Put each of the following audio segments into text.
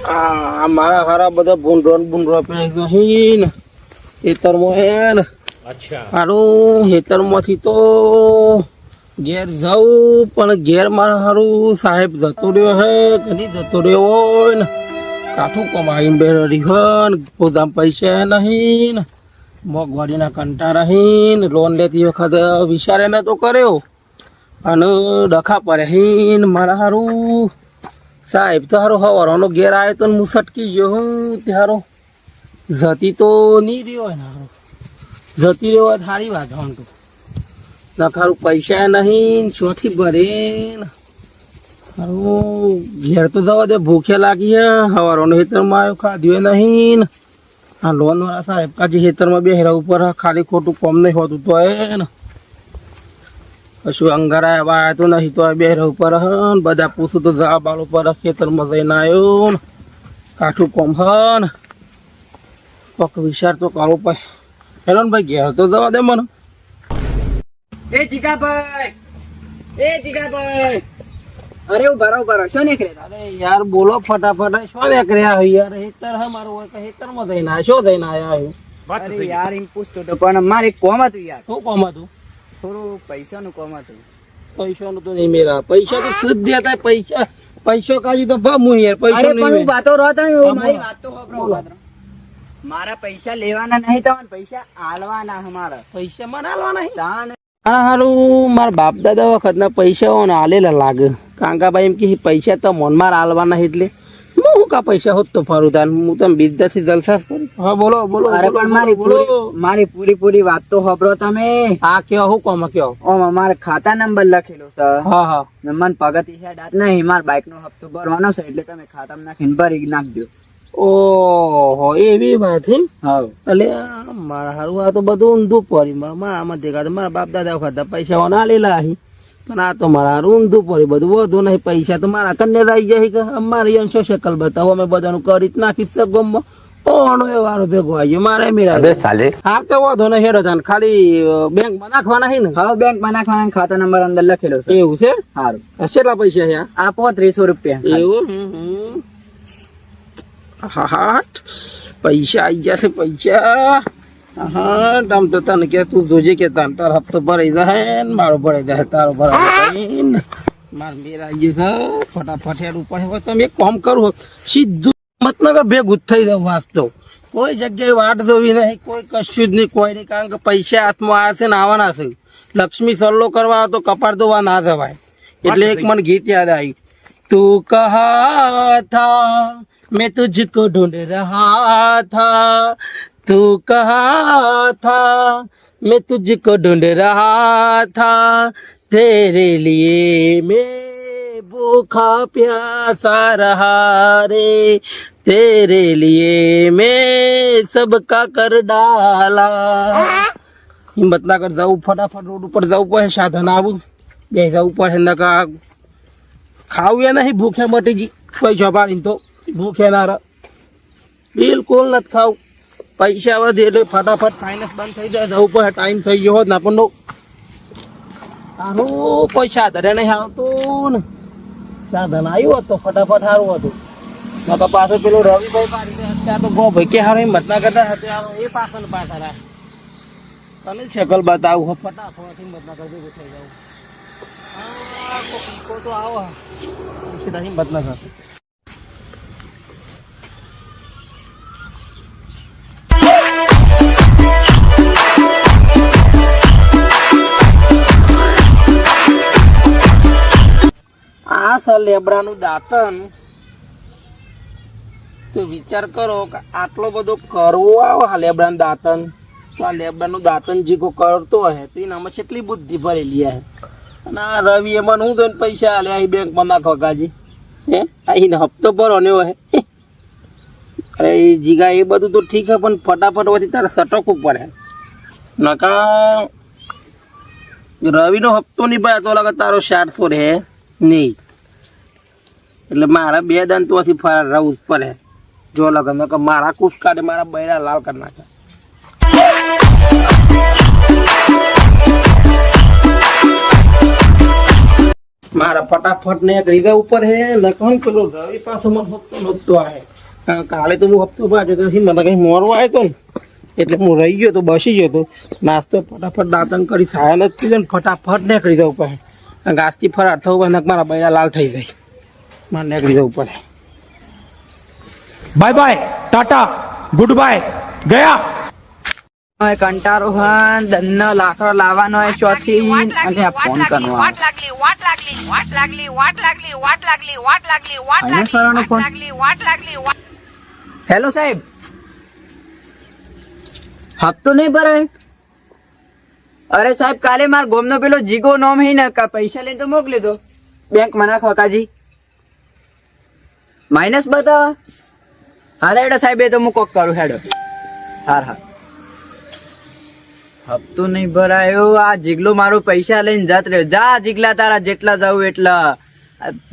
આ મારા હારા બધા ભૂંડરો પેલી ને ખેતરમાં હે ને. અચ્છા હારું ખેતરમાંથી તો ઘેર જાઉં પણ ઘેર મારા હારું સાહેબ જતો રહ્યો હે ઘણી જતો રહ્યો હોય ને કાઠું કમાઈને બેઠી હોય ને પોતાના પૈસા નહીં ને મોંઘવારીના કંટાળા હીન લોન લેતી વખત વિચારે ને તો કર્યો અને ડખા પડે હીન મારા હારું સાહેબ તો હારો હવારનો ઘેર આવ્યો તો હું સટકી ગયો હું ત્યારે જતી તો નહીં રહ્યો હોય ને હારો જતી રહ્યો હોય સારી વાત આમ તો નખારું પૈસા નહીં ચોથી ભરે ને હારું ઘેર તો જવા દે ભૂખે લાગી હે હવારનો ખેતરમાં આવ્યો ખાધ્યો નહીં ને આ લોન વાળા સાહેબ કાજી ખેતરમાં બેહરા ઉપર ખાલી ખોટું કોમ નહીં હોતું તો એ ને કશું અંગારા આવ્યા તો નહીં તો બેહરા ઉપર હ ને બધા પૂછું તો જવાબ આલો પર ખેતરમાં જઈને આવ્યો ને કાઠું કોમ હ ને કોક વિચાર તો કરવો પડે. હેલો ને ભાઈ ઘેર તો જવા દે મને. એ જીગાભાઈ અરે ઉભા શું નીકળે? અરે યાર બોલો ફટાફટ શું નીકળ્યા હોય યાર હેતર હ મારું હોય કે હેતરમાં જઈને આવ્યા શું થઈને આવ્યા હોય? અરે યાર એમ પૂછતો તો પણ મારે એક કોમ હતું યાર. શું કોમ હતું? થોડું પૈસાનું કોમ હતું. પૈસાનું તો નહીં મેરા પૈસા તો શુદ્ધ દેતા પૈસો કાજી તો ભમું યાર પૈસા અરે પણ હું નહીં વાતો રહતા હા, મારી બોલો. વાત તો સાંભળો. મારા પૈસા લેવાના નહીં તો પૈસા આલવાના અમારા પૈસા મને આલવા નહીં. તાન હા હારું મારા બાપ દાદા વખતના પૈસા ને આલેલા લાગે કાંકાભાઈ એમ કે પૈસા તો મનમાં આલવાના એટલે હું કા પૈસા હોત તો ફરું તાન હું તમે બિઝનેસથી જલસા જ કરું. હા બોલો બોલો અરે પણ મારી પૂરી વાત તો સાંભળો તમે. હા કયો હું કોમ કયો? ઓમ અમારે ખાતા નંબર લખેલો છે હા હા ને મન પગતી છે દાંત નહીં મારા બાઈક નો હપ્તો ભરવાનો છે એટલે તમે ખાતામાં નાખીને ભરી નાખજો. ઓહો એવી વાત છે. હા એટલે મારા હારું આ તો બધું ઊંધું પડી આમાં દેખાતું મારા બાપ દાદા વખત પૈસા આલેલા અહીં પણ આ તો મારા હારું ઊંધું પડી બધું વધુ નહીં પૈસા તો મારા કન્યા આવી જાય કે અમારે યંશો શકલ બતાવો અમે બધાનું કરી જ નાખી ગમમાં ઓનો એ વારો ભેગો આવી ગયો મારે મેરા હા તો વધુ નહીં હેડો જાન ખાલી બેંકમાં નાખવાના છે ને? હા બેંકમાં નાખવાના ખાતા નંબર અંદર લખેલો છે. એવું છે? સારું કેટલા પૈસા છે આ? આ 3500 રૂપિયા. એવું હા હા પૈસા આવી જશે પૈસા. હા તમ તો તને કે તું જોજે કે તાર હપ્તો ભરાઈ જાય ને મારો ભરાઈ જાય તારો ભરાઈ ને માર મેર આવી ગયો છે ફટાફટ હેડ ઉપર હોય તમે એક કામ કરું સીધું મતનગર ભેગું જ થઈ જાવ વાસ્તવ કોઈ જગ્યાએ વાટ જોવી નહીં કોઈ કશું જ નહીં કોઈ નહીં કારણ કે પૈસા હાથમાં આવ્યા છે ને આવવાના છે. લક્ષ્મી સલ્લો કરવા તો કપાળ ધોવા ના જવાય એટલે એક મને ગીત યાદ આવ્યું તું કહા થા मैं तुझको ढूंढ रहा था तू कहाँ था मैं तुझको ढूंढ रहा था तेरे लिए मैं भूखा प्यासा रहा रे तेरे लिए मैं सबका कर डाला. हिम्मत ना कर जाऊँ फटाफट रोड ઉપર જવું પડે સાધન આવું બે જવું પડે નકા ખાવું એ નહીં ભૂખ્યા મટી ગઈ પૈસા પાડીને તો ભૂખે ના રહે બિલકુલ નથી ખાવું પૈસા વધે એટલે ફટાફટ ફાઇનાન્સ બંધ થઈ જાય જવું પડે ટાઈમ થઈ ગયો હોત ને આપણને સારું પૈસા ધરે નહીં આવતું ને સાધન આવ્યું હોત તો ફટાફટ સારું હતું નકર પાછો પેલો રવિભાઈ પાડી દે ત્યાં તો ગો ભાઈ કે હારો હિંમત ના કરતા એ પાછળ પાછળ રાખ તને શકલ બતાવું ફટાફટ હિંમત ના કરજો થઈ જાવ તો આવો હિંમત ના કરતો આ સર લેબડાનું દાંતન તો વિચાર કરો કે આટલો બધો કરવો આવે આ લેબડાનું દાંતન તો આ લેબડાનું દાંતન જે કોઈ કરતો હે તો એનામાં કેટલી બુદ્ધિ ભરેલી હે અને આ રવિ એમાં હું તો પૈસા આલે અહીં બેંકમાં નાખવા કાજી હે અહીં હપ્તો ભરવાનો હે અરે એ જીગા એ બધું તો ઠીક હે પણ ફટાફટ હોવાથી તારે સટકવું પડે નકા રવિનો હપ્તો નહીં ભાઈ તો લાગે તારો 700 રહે નહીં એટલે મારા 2 દાન તોથી ફરાર રહું જ પડે જો લગન કે મારા કુશ કાઢે મારા બૈરા લાલ કરી નાખે. મારા ફટાફટ ને રીઝા ઉપર હે લખન પેલો રવિ પાછો મને હપ્તો નહોતો આવે કારણ કે કાલે તો હું હપ્તો પાછો તો મને કઈ મોરવા આવ્યો તો ને એટલે હું રહી ગયો તો બસી ગયો તો નાસ્તો ફટાફટ દાંતણ કરી સાયા નથી પીધો ને ફટાફટ નીકળી જવું પડે ઘાસથી ફરાર થવું પડે મારા બૈરા લાલ થઈ જાય મારે નીકળી જવું પડે bye bye tata goodbye गया હવે કંટાળો હન દન્નો લાકડો લાવવાનો હોય ચોથી અને આ ફોન કરવાનો હેલો સાહેબ હપ્તો નહીં ભરાય અરે સાહેબ કાલે માર ગોમનો પેલો જીગો નોમ હે ને પૈસા લઈને તો મોકલી દો બેંક માં નાખો કાજી માઇનસ બતાવો હારે હેડો સાહેબ એ તો હું કોક કરું હેડો હાર હા હપ્તો નહીં ભરાયો આ જીગલો મારો પૈસા લઈને જાત રહ્યો જા જીગલા તારા જેટલા જાવ એટલા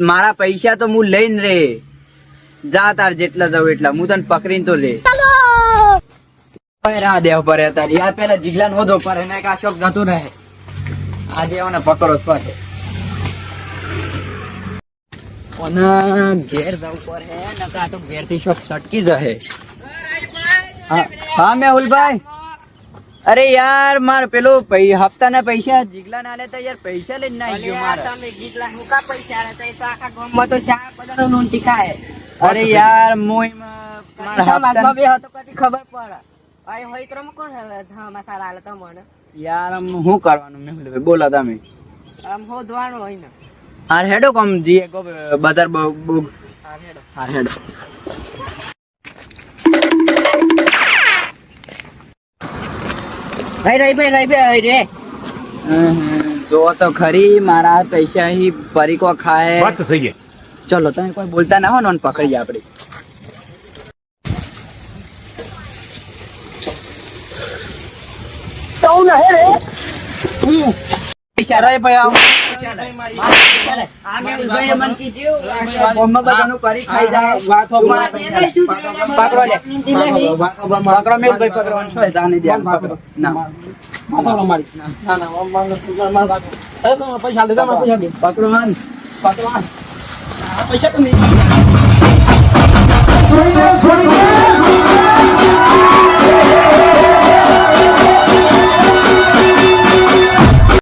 મારા પૈસા તો હું લઈને રે જા તાર જેટલા જાવ એટલા હું તને પકડીને તો લે રાહ દેવ પડે તારી આ પેલા જીગલા નો દો પર એને કા શોખ જતો રહે આજે ઓને પકડો પાછો ઓને ઘેર જવું પડે નકા તો ઘેર થી શોખ સટકી જશે હા મેહુલભાઈ અરે યાર માર પેલો હપ્તા ના પૈસા જીગલા ના લેતા યાર પૈસા લઈને ના આવ્યો મારે તમે જીગલા હુકા પૈસા લેતા તો આખા ગામમાં તો શા પદાનો નોંધી ખાય અરે યાર મોય માર હપ્તા બે હતો કદી ખબર પડે આય હોય તો કોણ હા મસાલા આલે તમને યાર હું કરવાનું મેહુલભાઈ બોલો તમે આમ હોદવાનું હોય ને હાર હેડો કોમ જી કો બજાર હાર હેડો ભાઈ રે જો તો ખરી મારા પૈસા ही પરીકો ખાય बात तो सही है ચલો તમે કોઈ બોલતા ના હો ને પકડીએ આપણે તો ના હે રે પૈસા રે ભાઈ આ મે ભાઈ મન કીધું બોમ્બ બધાનું કરી ખાઈ જાય વાત હો પકડો લે પકડો મે ભાઈ પકડવાનું છે જાને દે પકડો ના માથો મારી ના ના અરે તો પૈસા દે પૈસા દે પકડવાન પૈસા તો નહીં